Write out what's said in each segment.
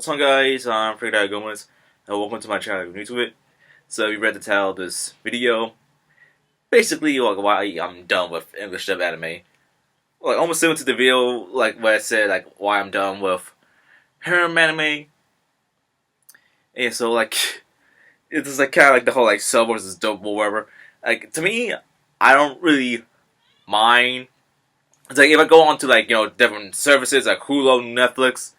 What's on, guys? I'm Freddie Gomez, and welcome to my channel if you're new to it. So you read the title of this video. Basically, like why I'm done with English dub anime. Like almost similar to the video, like where I said like why I'm done with harem anime. And so like it's just like kind of like the whole like sub versus dub or whatever. Like to me, I don't really mind. It's like if I go on to like different services like Hulu, Netflix,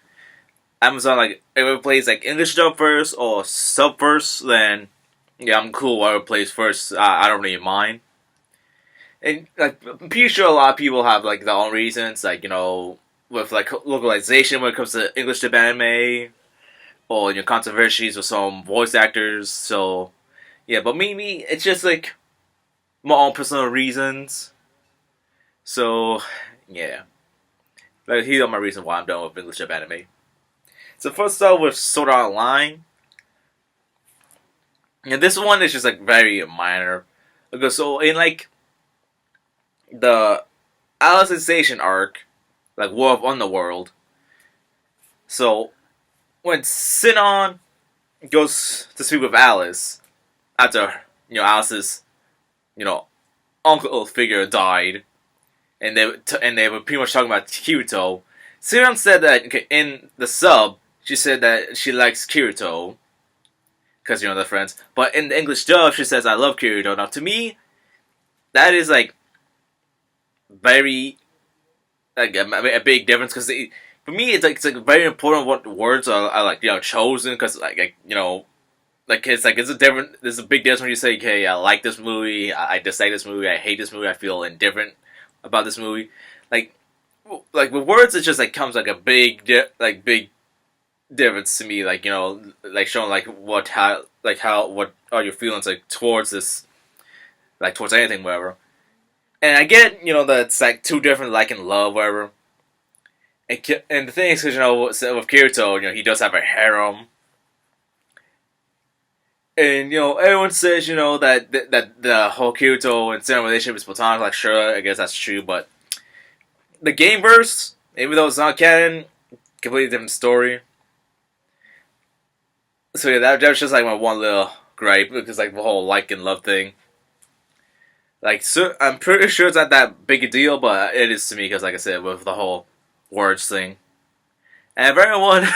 Amazon, like if it plays like English dub first or sub first, then yeah, I'm cool. Whatever plays first, I don't really mind. And like I'm pretty sure a lot of people have like their own reasons, like with like localization when it comes to English dub anime, or controversies with some voice actors. So yeah, but me, it's just like my own personal reasons. So yeah, like these are my reasons why I'm done with English dub anime. So first off with Sword Art Online. And this one is just like very minor. Because so in like the Alice Station arc, like War of Underworld. So when Sinon goes to speak with Alice after Alice's uncle figure died, and they were pretty much talking about Kirito. Sinon said that in the sub she said that she likes Kirito because they're friends. But in the English dub, she says, "I love Kirito." Now, to me, that is like very like a big difference because for me, it's like very important what words are like chosen because like it's a different. There's a big difference when you say, "Okay, I like this movie. I dislike this movie. I hate this movie. I feel indifferent about this movie." Like with words, it just like comes like a big difference to me, like like showing like what are your feelings like towards this, like towards anything, whatever. And I get that it's like two different like in love, whatever. And the thing is, because with Kirito, he does have a harem, and everyone says that the whole Kirito and Senna relationship is platonic. Like sure, I guess that's true, but the game verse, even though it's not canon, completely different story. So yeah, that was just like my one little gripe because like the whole like and love thing. Like, so I'm pretty sure it's not that big a deal, but it is to me because, like I said, with the whole words thing. And for everyone,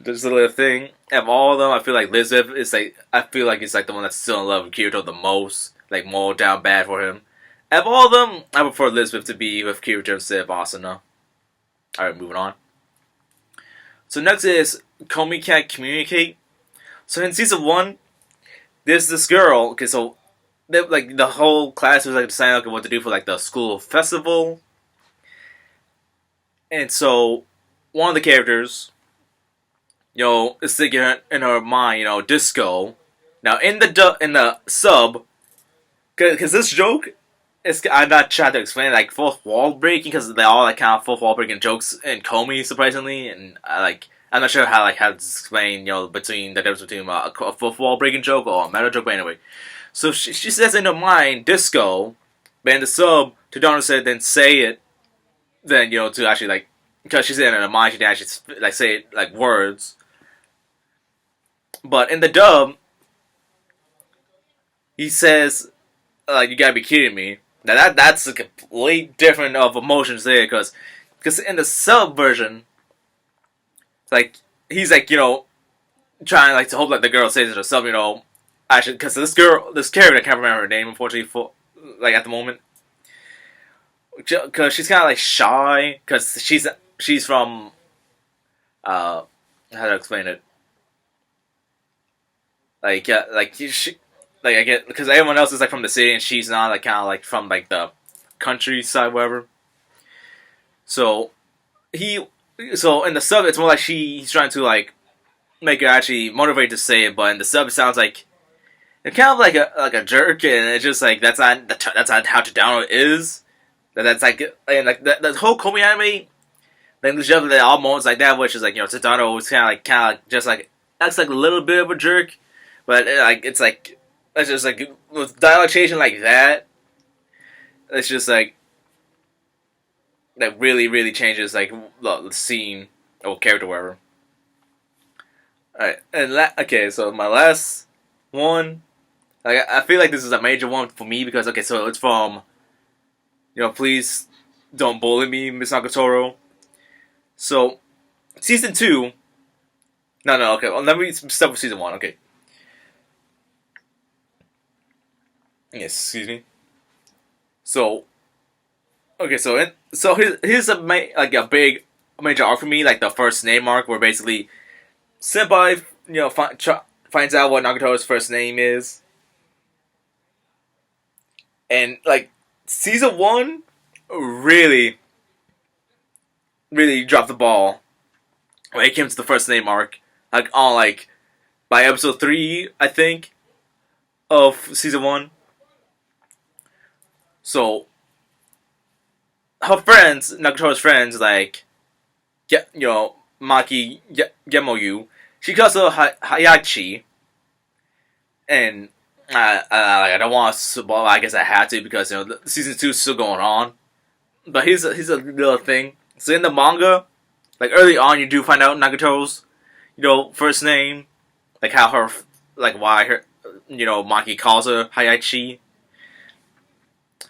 just a little thing. Of all of them, I feel like Elizabeth is like it's like the one that's still in love with Kirito the most, like more down bad for him. And of all of them, I prefer Elizabeth to be with Kirito instead of Asuna. All right, moving on. So next is Komi can't communicate. So in season 1, there's this girl. Okay, so like the whole class was like deciding like what to do for like the school festival, and so one of the characters, is thinking in her mind, disco. Now in the sub, because this joke is I'm not trying to explain like fourth wall breaking because they all like kind of fourth wall breaking jokes in Komi surprisingly, and I'm not sure how to explain between the difference between a fourth wall breaking joke or a meta joke, but anyway. So she says in her mind disco, but in the sub to don't say then say it, then to actually like because she said in her mind she didn't actually like say it like words, but in the dub he says like you gotta be kidding me. Now that's a complete different of emotions there because in the sub version like he's like trying like to hope that the girl says it herself, actually because this character I can't remember her name unfortunately for like at the moment because she's kind of like shy because she's from how to explain it, like yeah, like she like I get because everyone else is like from the city and she's not like kind of like from like the countryside whatever. So he so in the sub it's more like he's trying to like make her actually motivate to say it, but in the sub it sounds like it's kind of like a jerk, and it's just like that's not how to download is. That's like and like the whole Komi anime, like there's just like all moments like that, which is like Tadano was kind of like just like that's like a little bit of a jerk, but like it's just like with dialogue changing like that, it's just like that really changes like the scene or character whatever. Alright, and okay, so my last one, like I feel like this is a major one for me because okay, so it's from, please don't bully me, Miss Nagatoro. So season two, no, okay, well, let me start with season one. Okay, yes, excuse me. So okay, here's like a big major arc for me, like the first name arc, where basically Senpai, finds out what Nagatoro's first name is, and like season one really, really dropped the ball when it came to the first name arc. Like on like by episode three, I think, of season one. So her friends, Nagatoro's friends, like Maki Gemoyu, she calls her Hayachi, and I don't want to. Well, I guess I had to because season two is still going on. But here's a little thing. So in the manga, like early on, you do find out Nagatoro's first name, like how her, like why her, Maki calls her Hayachi.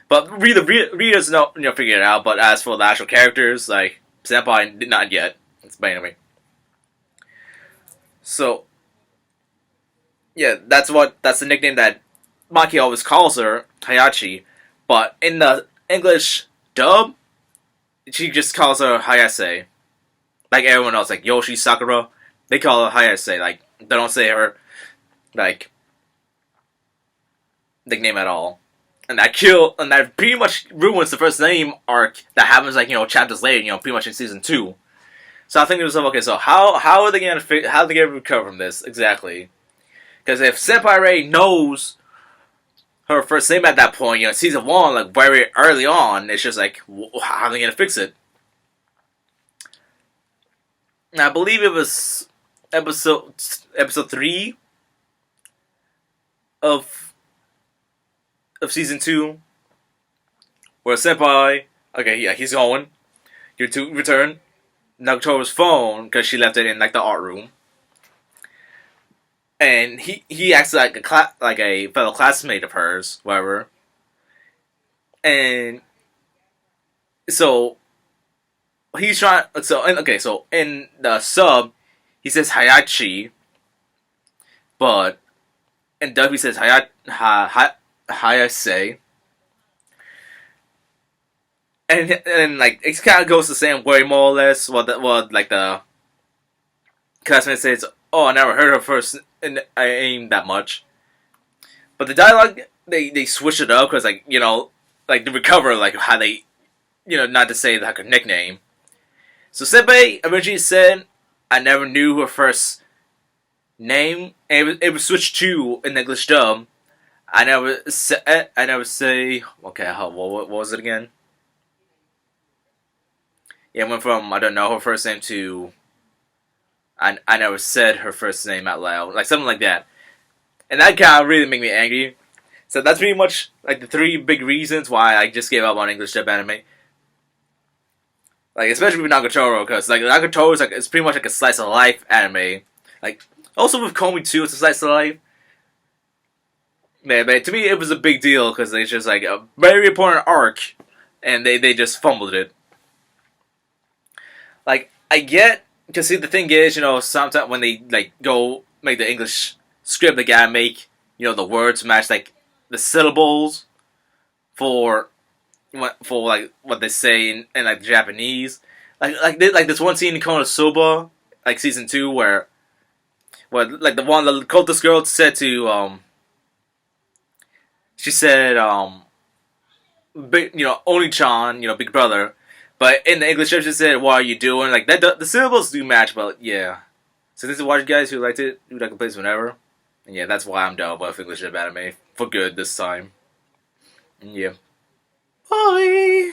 But readers know figure it out. But as for the actual characters, like Senpai did not yet. Explain to me. So yeah, that's the nickname that Maki always calls her, Hayachi. But in the English dub, she just calls her Hayase. Like everyone else, like Yoshi Sakura, they call her Hayase. Like they don't say her like nickname at all. And that pretty much ruins the first name arc that happens like chapters later, pretty much in season two. So I think it was okay. So how are they gonna recover from this exactly? Because if Senpai Ray knows her first name at that point, season one, like very early on, it's just like how are they gonna fix it? And I believe it was episode three of season two, where Senpai, okay, yeah, he's going. You're to return Nagatoro's phone because she left it in like the art room, and he acts like a fellow classmate of hers, whatever. And so he's trying. So in the sub, he says Hayachi, but in dub he says Hayase. And like it kind of goes the same way more or less. What like the classmate says, "Oh, I never heard her first name that much." But the dialogue they switch it up because like to recover like how they not to say like a nickname. So Senpai originally said, "I never knew her first name," and it was switched to in English dub. I never say. Okay, what was it again? Yeah, it went from I don't know her first name to I never said her first name out loud, like something like that, and that kind of really made me angry. So that's pretty much like the three big reasons why I just gave up on English dub anime. Like especially with Nagatoro, because like Nagatoro is it's pretty much like a slice of life anime. Like also with Komi too, it's a slice of life. Man, to me it was a big deal because it's just like a very important arc, and they just fumbled it. Like I get, because see the thing is, sometimes when they like go make the English script, they gotta make the words match like the syllables for like what they say in like Japanese. Like this one scene in Konosuba, like season two, where like the cultist girl said to she said big Oni-chan, big brother. But in the English she said, "What are you doing?" Like that, the syllables do match, but yeah. So this is why you guys who liked it, who like to play this whenever. And yeah, that's why I'm done with English dub anime for good this time. And yeah. Bye.